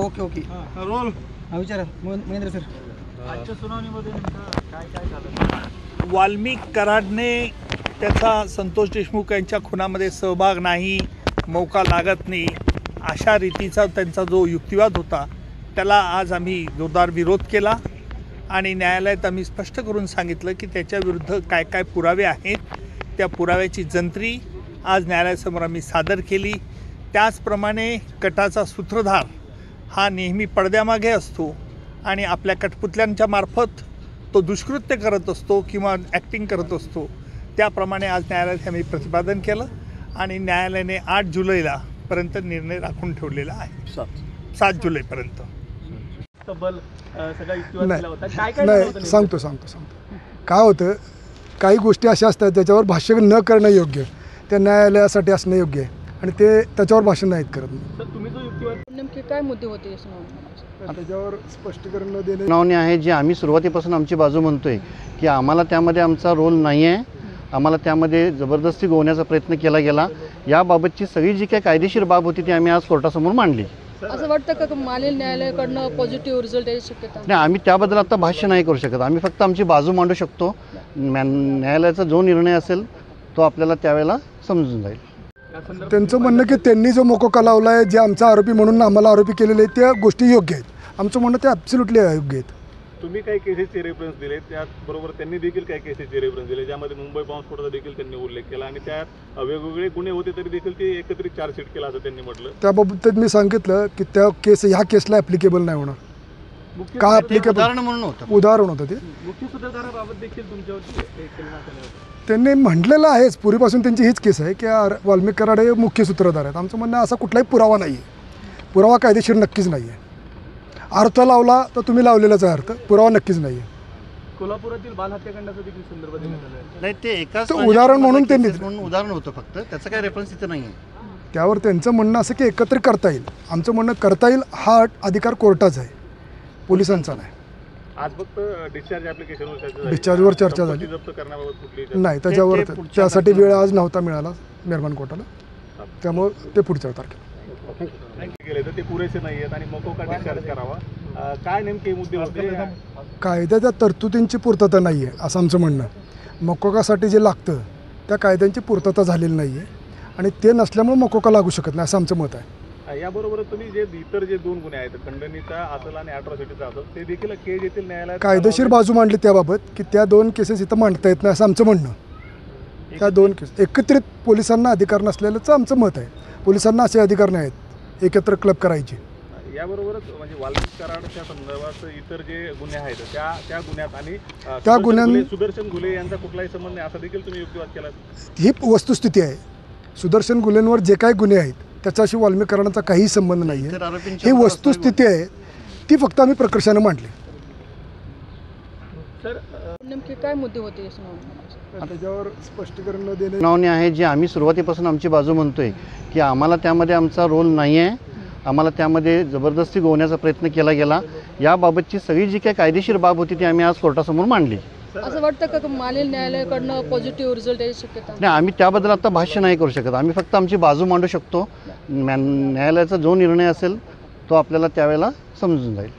Okay okay role विचारा Mahendra sir. आजच्या सुनावणीमध्ये काय काय झालं? वाल्मिक कराडने त्याचा संतोष देशमुख यांच्या खुनामध्ये सहभाग नाही, मौका लागत नाही अशा रीतीचा त्यांचा जो युक्तिवाद होता त्याला आज आम्ही जोरदार विरोध केला आणि न्यायालयात आम्ही स्पष्ट करून सांगितलं की त्याच्याविरुद्ध काय काय पुरावे आहेत, त्या पुराव्याची जंत्री आज न्यायालयासमोर आम्ही सादर केली. त्याचप्रमाणे कटाचा सूत्रधार हा नेहमी पडद्यामागे असतो आणि आपल्या कठपुतल्यांच्या मार्फत तो दुष्कृत्य करत असतो किंवा ॲक्टिंग करत असतो. त्याप्रमाणे आज न्यायालयात आम्ही प्रतिपादन केलं आणि न्यायालयाने 8 जुलैला पर्यंत निर्णय राखून ठेवलेला आहे. 7 जुलैपर्यंत. तब्बल सगळा युक्तिवाद केला होता. काय काय नाही होतं? सांगतो काय होतं, काही गोष्टी अशा असतात ज्याच्यावर भाष्य न करणं योग्य, त्या न्यायालयासाठी असणं योग्य आहे आणि ते त्याच्यावर भाषण नाहीत करत. तर तुम्ही जो युक्तिवाद नेमके काय मुद्दे होते या सुनावणीमध्ये? त्याच्यावर स्पष्टीकरण न देणे सुनावणी आहे जी आम्ही सुरुवातीपासून आमची बाजू म्हणतोय की आम्हाला त्यामध्ये आमचा रोल नाही आहे, आम्हाला त्यामध्ये जबरदस्ती गोवण्याचा प्रयत्न केला गेला. याबाबतची सगळी जी काही कायदेशीर बाब होती ती आम्ही आज कोर्टासमोर मांडली. असं वाटतं का मालेल न्यायालयाकडनं पॉझिटिव्ह रिझल्ट याची शक्यता? नाही, आम्ही त्याबद्दल आता भाष्य नाही करू शकत. आम्ही फक्त आमची बाजू मांडू शकतो. न्यायालयाचा जो निर्णय असेल तो आपल्याला त्यावेळेला समजून जाईल. त्यांचं म्हणणं की त्यांनी जो मोकोका लावला आहे, जे आमचा आरोपी म्हणून आम्हाला आरोपी केलेले आहेत त्या गोष्टी योग्य आहेत. आमचं म्हणणं ते ॲब्सोल्युटली अयोग्य आहेत. तुम्ही काही केसेसचे रेफरन्स दिले, त्याचबरोबर त्यांनी देखील काही केसेसचे रेफरन्स दिले ज्यामध्ये मुंबई बॉम्बस्फोटाचा देखील त्यांनी उल्लेख केला आणि त्यात वेगवेगळे गुन्हे होते तरी देखील ते एकत्रित चार्जशीट केला असं त्यांनी म्हटलं. त्याबाबतीत मी सांगितलं की त्या केस ह्या केसला ॲप्लिकेबल नाही होणार. का ॲप्लिकेबल उदाहरण म्हणून होतं. उदाहरण होतं ते. मुख्य सूत्रधाराबाबत देखील तुमच्यावरती केलं होतं. त्यांनी म्हटलेलं आहेच, पूर्वीपासून त्यांची हीच केस आहे की वाल्मिक कराड हे मुख्य सूत्रधार आहेत. आमचं म्हणणं असा कुठलाही पुरावा नाही आहे. पुरावा कायदेशीर नक्कीच नाही आहे. अर्थ लावला तर तुम्ही लावलेलाच आहे, अर्थ पुरावा नक्कीच नाही आहे. कोल्हापुरातील बाल हत्याकांडाचा देखील संदर्भ देण्यात आला आहे. नाही, ते एकाच उदाहरण म्हणून त्यांनी म्हणून उदाहरण होतं फक्त, त्याचं काही रेफरन्स इथं नाही आहे. त्यावर त्यांचं म्हणणं असं की एकत्रित करता येईल. आमचं म्हणणं करता येईल हा अधिकार कोर्टाचा आहे, पोलिसांचा नाही. आज फक्त डिस्चार्ज ॲप्लिकेशनवर चर्चा झाली. डिस्चार्जवर चर्चा झाली जप्त करण्याबाबत कुठली नाही, त्याच्यावर त्यासाठी वेळ आज नव्हता मिळाला मेहरबान कोर्टाला, त्यामुळे ते पुढच्या तारखेला केले तर ते पुरेसे नाही आहेत आणि मोकोका डिस्चार्ज करावा. काय नेमके मुद्दे होते? कायद्याच्या तरतुदींची पूर्तता नाही आहे असं आमचं म्हणणं. मकोकासाठी जे लागतं त्या कायद्यांची पूर्तता झालेली नाही आहे आणि ते नसल्यामुळे मकोका लागू शकत नाही असं आमचं मत आहे. याबरोबर तुम्ही जे इतर जे 2 गुन्हे आहेत, खंडणीचा असेल आणि ॲट्रॉसिटीचा असेल, ते देखील केज येथील न्यायालयात कायदेशीर बाजू मांडली त्याबाबत की त्या 2 केसेस इथं मांडता येत नाही असं आमचं म्हणणं. त्या 2 केस एकत्रित पोलिसांना अधिकार नसलेलंच आमचं मत आहे. पोलिसांना असे अधिकार नाही आहेत एकत्र क्लब करायचे. याबरोबरच म्हणजे वाल्मिक कराडच्या संदर्भात इतर जे गुन्हे आहेत त्या गुन्ह्यात आणि त्या गुन्ह्यां सुदर्शन घुले यांचा कुठलाही संबंध नाही असा देखील तुम्ही युक्तिवाद केला. ही वस्तुस्थिती आहे. सुदर्शन गुन्ह्यांवर जे काही गुन्हे आहेत त्याच्याशी वाल्मिक कराडांचा काहीही संबंध नाही इतर आहे. आरोपींच्या ही वस्तुस्थिती आहे, ती फक्त आम्ही प्रकर्षानं मांडली. नेमके काय मुद्दे होते या सुनावणीमध्ये? त्याच्यावर स्पष्टीकरण न देणे सुनावणी आहे जी आम्ही सुरुवातीपासून आमची बाजू म्हणतोय की आम्हाला त्यामध्ये आमचा रोल नाही आहे, आम्हाला त्यामध्ये जबरदस्ती गोवण्याचा प्रयत्न केला गेला. याबाबतची सगळी जी काही कायदेशीर बाब होती ती आम्ही आज कोर्टासमोर मांडली. असं वाटतं का मालेल न्यायालयाकडनं पॉझिटिव्ह रिझल्ट याची शक्यता? नाही, आम्ही त्याबद्दल आता भाष्य नाही करू शकत. आम्ही फक्त आमची बाजू मांडू शकतो. न्यायालयाचा जो निर्णय असेल तो आपल्याला त्यावेळेला समजून जाईल.